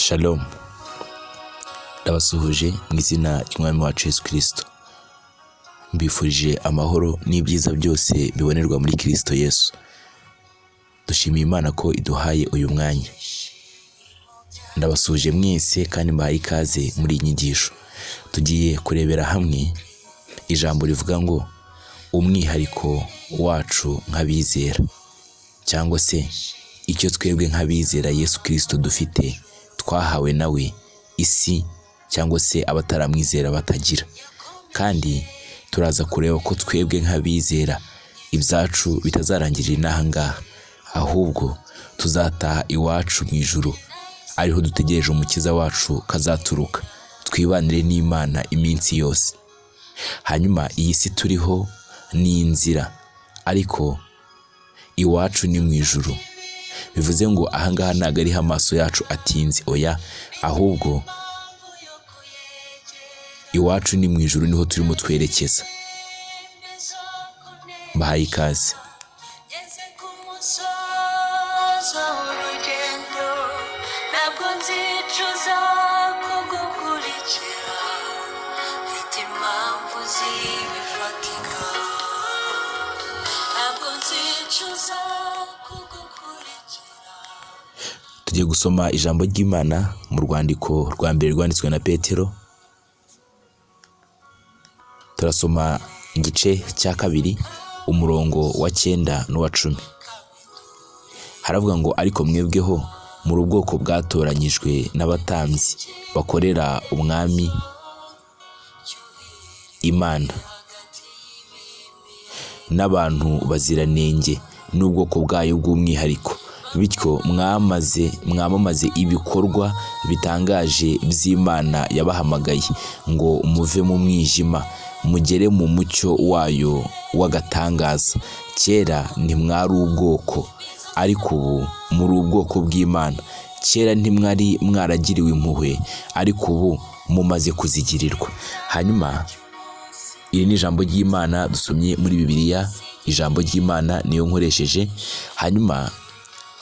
Shalom, ndabasuhuje mu izina ry'Umwami wacu Yesu Kristo. Mbifurije amahoro n'ibyiza byose bibonerwa muri Kristo Yesu. Dushimiye Imana ko iduhaye uyu mwanya. Ndabasuhuje mwese kandi mbahaye ikaze muri iyi nyigisho. Tugiye kurebera hamwe ijambo rivuga ngo umwihariko wacu nk'abizera, cyangwa se icyo twebwe nk'abizera Yesu Kristo dufite twahawe nawe isi cyangwa se abataramwizera batagira. Kandi turaza kureba ko twebwe nk'abizera ibyacu bitazarangirira inaha ngaha, ahubwo tuzataha iwacu mu ijuru, ariho dutegereje umukiza wacu kazaturuka, twibanire n'Imana iminsi yose. Hanyuma iyi si turiho ni inzira, ariko iwacu ni mu ijuru. Bivuze ngo ahangaha ntabwo ariho amaso yacu atinze, oya, ahubwo iwacu ni mu ijuru, niho turimo twerekeza. Mbahaye ikaze. Tugiye gusoma ijambo ry'Imana mu rwandiko rwa mbere rwanditswe na Petero. Turasoma igice cya 2 umurongo wa 9 n'uwa 10. Haravuga ngo ariko mwebweho muri ubwoko bwatoranyijwe n'abatambyi bakorera umwami Imana, n'abantu baziranenge n'ubwoko bwayo bw'umwihariko, bityo mwamamaze ibikorwa bitangaje by'Imana yabahamagaye ngo muve mu mwijima mugere mu mucyo wayo w'agatangaza. Kera ntimwari ubwoko, ariko ubu muri ubwoko bw'Imana. Kera ntimwari mwaragiriwe impuhwe, ariko ubu mumaze kuzigirirwa. Hanyuma iri ni ijambo ry'Imana dusomye muri Bibiliya. Ijambo ry'Imana niyo nkoresheje. Hanyuma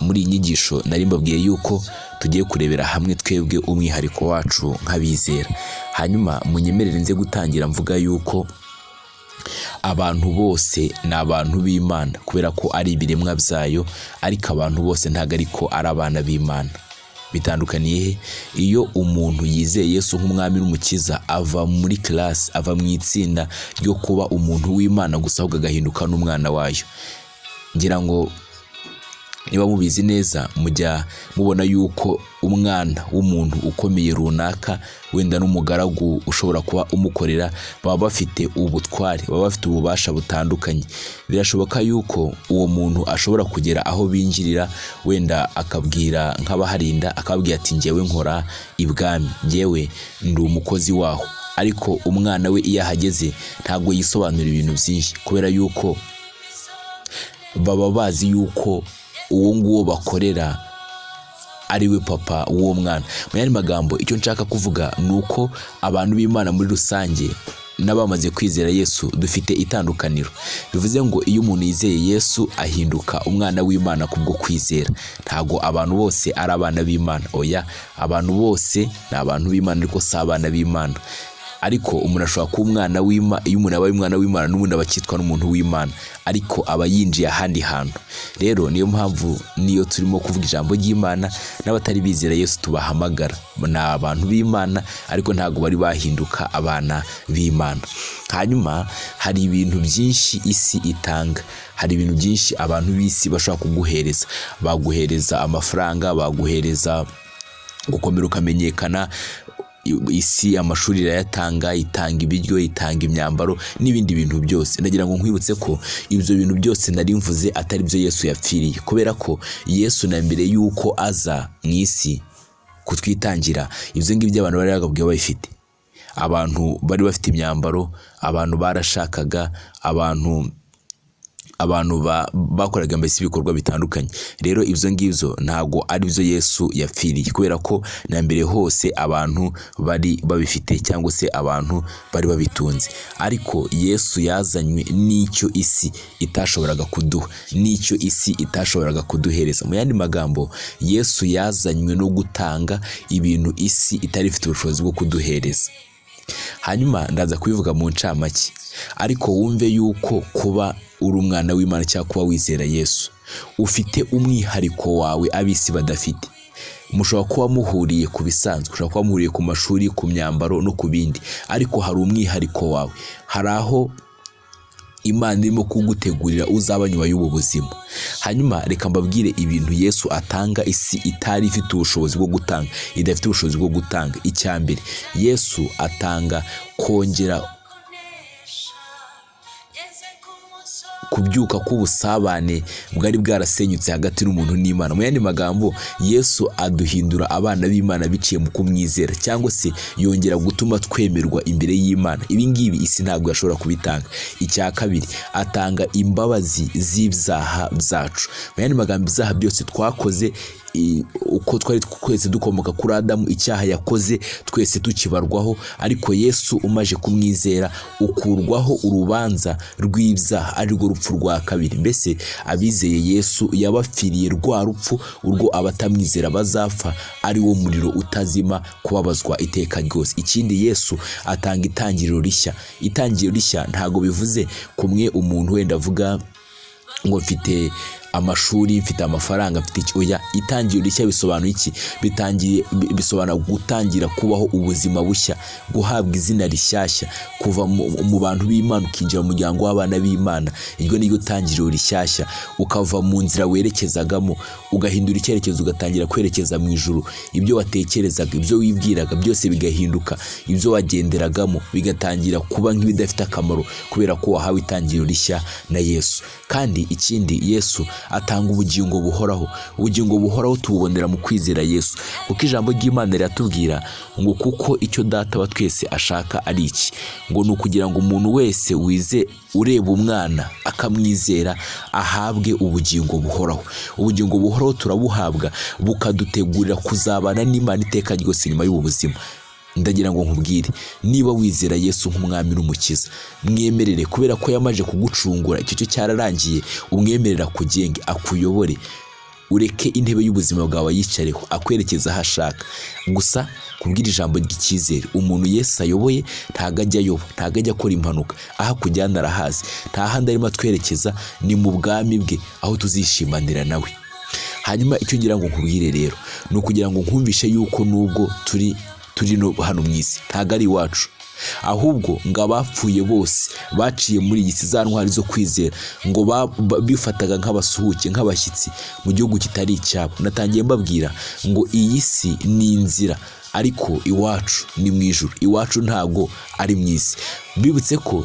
muri iyi nyigisho nari mbabwiye yuko tugiye kurebera hamwe twebwe umwihariko wacu nk'abizera. Hanyuma munyemerere nze gutangira mvuga yuko abantu bose ni abantu b'Imana, kubera ko ari ibiremwa byayo, ariko abantu bose ntabwo ariko ari abana b'Imana. Bitandukaniye he? Iyo umuntu yizeye Yesu nk'umwami n'umukiza, ava muri class, ava mu itsinda ryo kuba umuntu w'Imana gusa, ahubwo agahinduka n'umwana wayo. Ngira ngo niba mubizi neza, mujya mubona yuko umwana w'umuntu ukomeye runaka, wenda n'umugaragu ushobora kuba umukorera, baba bafite ubutware, baba bafite ububasha butandukanye. Birashoboka yuko uwo muntu ashobora kugera aho binjirira, wenda akabwira nk'abaharinda, akababwira ati njyewe nkora ibwami, njyewe ndi umukozi waho. Ariko umwana we iyo ahageze ntabwo yisobanura ibintu byinshi, kubera yuko baba bazi yuko uwo nguwo bakorera ari we papa w'uwo mwana. Mu yandi magambo, icyo nshaka kuvuga ni uko abantu b'Imana muri rusange n'abamaze kwizera Yesu dufite itandukaniro. Bivuze ngo iyo umuntu yizeye Yesu ahinduka umwana w'Imana kubwo kwizera. Ntabwo abantu bose ari abana b'Imana, oya, abantu bose ni abantu b'Imana, ariko si abana b'Imana. Ariko umuntu ashobora kuba umwana w'Imana, iyo umuntu abaye umwana w'Imana n'ubundi aba akitwa n'umuntu w'Imana, ariko aba yinjiye ahandi hantu. Rero niyo mpamvu niyo turimo kuvuga ijambo ry'Imana, n'abatari bizera Yesu tubahamagara ni abantu b'Imana, ariko ntabwo bari bahinduka abana b'Imana. Hanyuma hari ibintu byinshi isi itanga, hari ibintu byinshi abantu b'isi bashobora kuguhereza. Baguhereza amafaranga, baguhereza gukomera ukamenyekana. Isi amashuri irayatanga, itanga ibiryo, itanga imyambaro n'ibindi bintu byose. Ndagira ngo nkwibutse ko ibyo bintu byose nari mvuze atari byo Yesu yapfiriye, kubera ko Yesu na mbere yuko aza mu isi kutwitangira, ibyo ngibyo abantu bari bagabwe babifite. Abantu bari bafite imyambaro, abantu barashakaga, abantu abantu bakoraga mbese ibikorwa bitandukanye. Rero ibyo ngibyo ntago ari byo Yesu yapfiriye, kubera ko na mbere hose abantu bari babifite cyangwa se abantu bari babitunze, ariko Yesu yazanywe n'icyo isi itashoboraga kuduha, n'icyo isi itashoboraga kuduhereza. Mu yandi magambo, Yesu yazanywe no gutanga ibintu isi itari ifite ubushobozi bwo kuduhereza. Hanyuma ndaza kubivuga mu ncamake, ariko wumve yuko kuba uri umwana w'Imana cyangwa kuba wizera Yesu ufite umwihariko wawe ab'isi badafite. Mushobora kuba muhuriye ku bisanzwe, mushobora kuba muhuriye ku mashuri, ku myambaro no ku bindi, ariko hari umwihariko wawe, hari aho Imana irimo kugutegurira uzaba nyuma y'ubu buzima. Hanyuma reka mbabwire ibintu Yesu atanga isi itari ifite ubushobozi bwo gutanga, idafite ubushobozi bwo gutanga. Icya mbere, Yesu atanga kongera kubyuka k'ubusabane bwari bwarasenyutse hagati n'umuntu n'Imana. Mu yandi magambo, Yesu aduhindura abana b'Imana biciye mu kumwizera, cyangwa se yongera gutuma twemerwa imbere y'Imana. Ibi ngibi isi ntabwo yashobora kubitanga. Icya kabiri, atanga imbabazi z'ibyaha byacu. Mu yandi magambo, ibyaha byose twakoze, uko twari twese dukomoka kuri Adamu, icyaha yakoze twese tukibarwaho, ariko Yesu umaje kumwizera ukurwaho urubanza rw'ibyaha, ari rwo rupfu rwa kabiri. Mbese abizeye Yesu yabapfiriye rwa rupfu urwo abatamwizera bazapfa, ari wo muriro utazima, kubabazwa iteka ryose. Ikindi, Yesu atanga itangiriro rishya. Itangiriro rishya ntago bivuze kumwe umuntu wenda avuga ngo mfite amashuri, mfite amafaranga, mfite iki. Oya, itangiriro rishya bisobanuye iki? Bisobanura gutangira kubaho ubuzima bushya, guhabwa izina rishyashya, kuva mu bantu b'Imana ukinjira mu muryango w'abana b'Imana. Iryo ni ryo tangiriro rishyashya. Ukava mu nzira werekezagamo, ugahindura icyerekezo, ugatangira kwerekeza mu ijuru. Ibyo watekerezaga, ibyo wibwiraga byose bigahinduka, ibyo wagenderagamo bigatangira kuba nk'ibidafite akamaro, kubera ko wahawe itangiriro rishya na Yesu. Kandi ikindi, Yesu atanga ubugingo buhoraho. Ubugingo buhoraho tububonera mu kwizera Yesu, kuko ijambo ry'Imana riratubwira ngo kuko icyo Data wa twese ashaka ari iki, ngo ni ukugira ngo umuntu wese ureba umwana akamwizera ahabwe ubugingo buhoraho. Ubugingo buhoraho turabuhabwa bukadutegurira kuzabana n'Imana iteka ryose nyuma y'ubu buzima. Ndagira ngo nkubwire, niba wizera Yesu nk'umwami n'umukiza, mwemerere, kubera ko yamaje kugucungura, icyo cyo cyararangiye. Umwemerera kugenge, akuyobore, ureke intebe y'ubuzima bwawe yicareho, akwerekeza aho ashaka. Gusa kubwira ijambo ry'icyizere, umuntu Yesu ayoboye ntago ajya ayoba, ntago ajya akora impanuka, aho kujyana arahazi, nta handi arimo atwerekeza, ni mu bwami bwe, aho tuzishimanira nawe. Hanyuma icyo ngira ngo nkubwire rero, ni ukugira ngo nkumvishe yuko nubwo turi no hano mu isi ntago ari iwacu, ahubwo ngo abapfuye bose baciye muri iyi si, za ntwari zo kwizera, ngo bifataga nk'abasuhuke, nk'abashyitsi mu gihugu kitari icyabo. Natangiye mbabwira ngo iyi si ni inzira, ariko iwacu ni mu ijuru. Iwacu ntago ari mu isi. Bibutse ko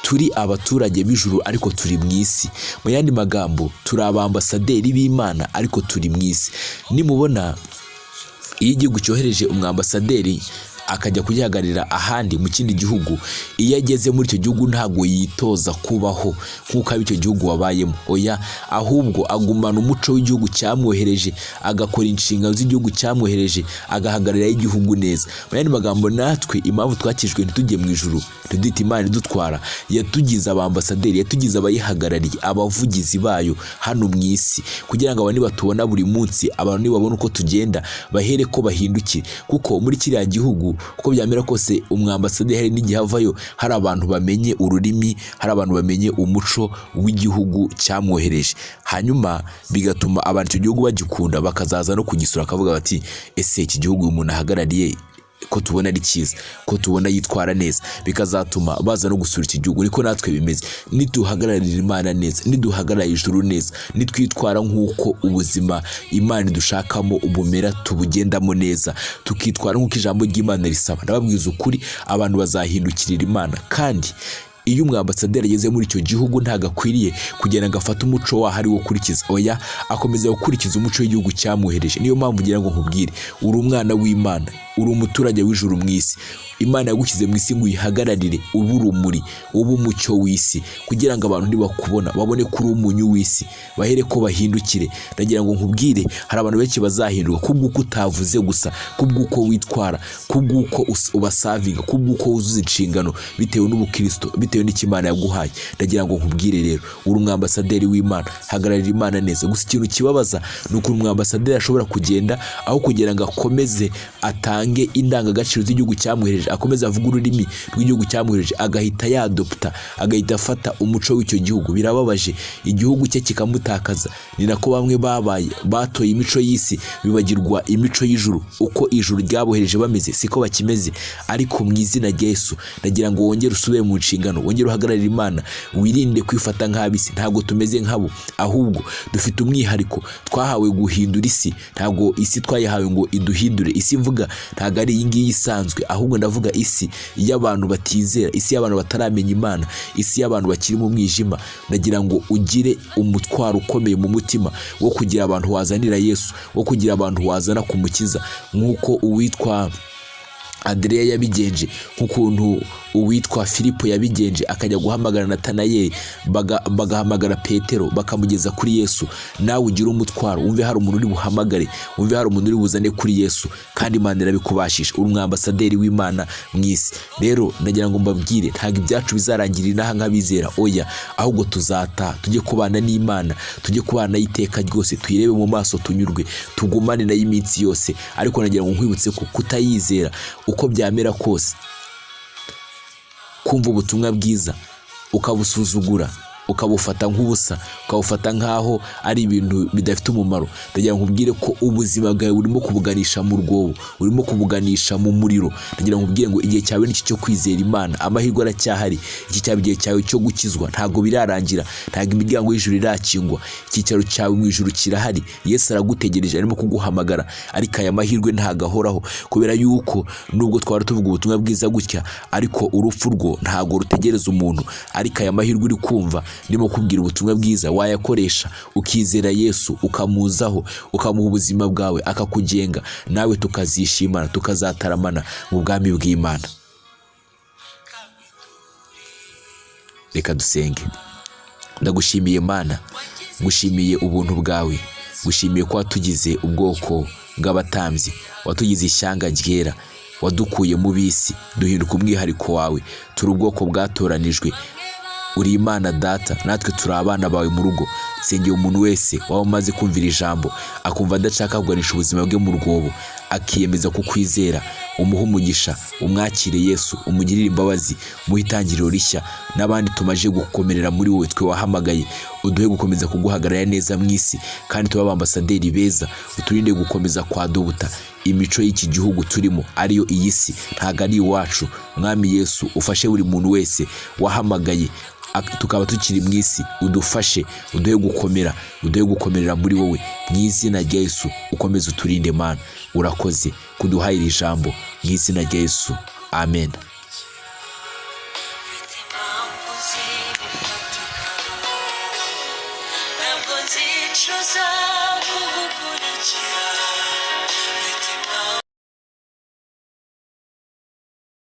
turi abaturage b'ijuru, ariko turi mu isi. Mu yandi magambo, turi abambasaderi b'Imana, ariko turi mu isi. Nimubona iyo igihugu cyohereje umwambasaderi akajya kugihagararira ahandi mu kindi gihugu, iyo ageze muri icyo gihugu ntago yitoza kubaho nk'uko icyo gihugu wabayemo. Oya, ahubwo agumana umuco w'igihugu cyamwohereje, agakora inshingano z'igihugu cyamwohereje, agahagararira igihugu neza. Mu yandi magambo, natwe impamvu twakijwe ntitujye mu ijuru, tudita Imana idutwara, yatugize abambasaderi, yatugize abayihagarariye, abavugizi bayo hano mu isi, kugira ngo abantu batubona buri munsi, abantu nibabona uko tugenda bahere ko bahindukire. Kuko muri kiriya gihugu uko byamera kose, umwambasaderi hari n'igihe avayo hari abantu bamenye ururimi, hari abantu bamenye umuco w'igihugu cyamwohereje, hanyuma bigatuma abantu icyo gihugu bagikunda, bakazaza no kugisura, akavuga bati ese iki gihugu uyu muntu ahagarariye ko tubona ari cyiza, ko tubona yitwara neza, bikazatuma baza no gusura iki gihugu. Niko natwe bimeze, niduhagararira Imana neza, niduhagararira ijuru neza, nitwitwara nk'uko ubuzima Imana idushakamo ubumera, tubugendamo neza, tukitwara nk'uko ijambo ry'Imana risaba, ndababwiza ukuri, abantu bazahindukirira Imana. Kandi iyo umwambasaderi ageze muri icyo gihugu ntago akwiriye kugenda agafata umuco waho ari wo kurikiza. Oya, akomeza gukurikiza umuco w'igihugu cyamwohereje. Niyo mpamvu ngira ngo nkubwire, uri umwana w'Imana, uri umuturage w'ijuru mu isi. Imana yagushyize mu isi ngo uyihagararire, ube urumuri, ube umucyo w'isi, kugira ngo abantu nibakubona babone ko uri umunyu w'isi, bahere ko bahindukire. Ndagira ngo nkubwire, hari abantu benshi bazahinduka kubw'uko utavuze gusa, kubw'uko witwara, kubw'uko ubasavinga, kubw'uko wuzuza inshingano bitewe n'ubukristo, bitewe n'icyo Imana yaguhaye. Ndagira ngo nkubwire rero, uri umwambasaderi w'Imana, hagararira Imana neza. Gusa ikintu kibabaza ni uko umwambasaderi ashobora kugenda aho kugira ngo akomeze atange indangagaciro z'igihugu cyamwohereje, akomeze avuga ururimi rw'igihugu cyamwohereje, agahita yadopta, agahita afata umuco w'icyo gihugu. Birababaje, igihugu cye kikamutakaza. Ni nako bamwe batoye imico y'isi, bibagirwa imico y'ijuru. Uko ijuru ryabohereje bameze siko bakimeze. Ariko mu izina rya Yesu ndagira ngo wongere usubire mu nshingano, wongere uhagararire Imana, wirinde kwifata nk'ab'isi. Ntabwo tumeze nkabo, ahubwo dufite umwihariko, twahawe guhindura isi. Ntabwo isi twayihawe ngo iduhindure. Isi mvuga ntabwo ari iyi ngiyi isanzwe, ahubwo ndavuga isi y'abantu batizera, isi y'abantu bataramenya Imana, isi y'abantu bakiri mu mwijima. Ndagira ngo ugire umutwaro ukomeye mu mutima wo kugira abantu wazanira Yesu, wo kugira abantu wazana ku Mukiza, nk'uko uwitwa Andrea yabigenje, nk'ukuntu uwitwa Filipo yabigenje, akajya guhamagara Natanayeli, bagahamagara Petero, bakamugeza kuri Yesu. Nawe ugira umutwaro, wumve hari umuntu uri buhamagare, wumve hari umuntu uri buzane kuri Yesu, kandi Imana irabikubashisha. Uri umwambasaderi w'Imana mu isi. Rero ndagira ngo mbabwire, ntabwo ibyacu bizarangirira inaha nk'abizera, oya, ahubwo tuzataha tujye kubana n'Imana, tujye kubana iteka ryose, tuyirebe mu maso tunyurwe, tugumane nayo iminsi yose. Ariko ndagira ngo nkwibutse ko kutayizera uko byamera kose, kumva ubutumwa bwiza ukabusuzugura, ukabufata nk'ubusa, ukabufata nk'aho ari ibintu bidafite umumaro, ndagira ngo nkubwire ko ubuzima bwawe burimo kubuganisha mu rwobo, urimo kubuganisha mu muriro. Ndagira ngo nkubwire ngo igihe cyawe n'iki cyo kwizera Imana, amahirwe aracyahari. Iki cyaba igihe cyawe cyo gukizwa, ntabwo birarangira, ntabwo imiryango y'ijuru irakingwa. Icyicaro cyawe mu ijuru kirahari. Yesu aragutegereje, arimo kuguhamagara. Ariko aya mahirwe ntabwo ahoraho, kubera yuko nubwo twari tuvuga ubutumwa bwiza gutya, ariko urupfu rwo ntabwo rutegereza umuntu. Ariko aya mahirwe uri kumva ndimo kubwira ubutumwa bwiza, wayakoresha ukizera Yesu, ukamuzaho, ukamuha ubuzima bwawe, akakugenga, nawe tukazishimana, tukazataramana mu bwami bw'Imana. Reka dusenge. Ndagushimiye Mana, ngushimiye ubuntu bwawe, ngushimiye ko watugize ubwoko bw'abatambyi, watugize ishyanga ryera, wadukuye mu bisi duhinduka umwihariko wawe, turi ubwoko bwatoranijwe. Uri Imana Data, natwe turi abana bawe mu rugo. Nsengeye umuntu wese waba umaze kumvira ijambo, akumva adashaka kuganisha ubuzima bwe mu rwobo, akiyemeza kukwizera, umuhe umugisha, umwakire Yesu, umugirire imbabazi, umuhe itangiriro rishya. N'abandi tumaje gukomerera muri wowe, twe wahamagaye, uduhe gukomeza kuguhagarara neza mu isi, kandi tube abambasaderi beza. Uturinde gukomeza kwadubuta imico y'iki gihugu turimo, ariyo iyi si, ntabwo ari iwacu. Mwami Yesu, ufashe buri muntu wese wahamagaye tukaba tukiri mu isi, udufashe, uduhe gukomera, uduhe gukomerera muri wowe, mu izina rya Yesu. Ukomeze uturinde Mana, urakoze kuduha iri jambo, mu izina rya Yesu, amen. Ntabwo nzicuza kugukurikira.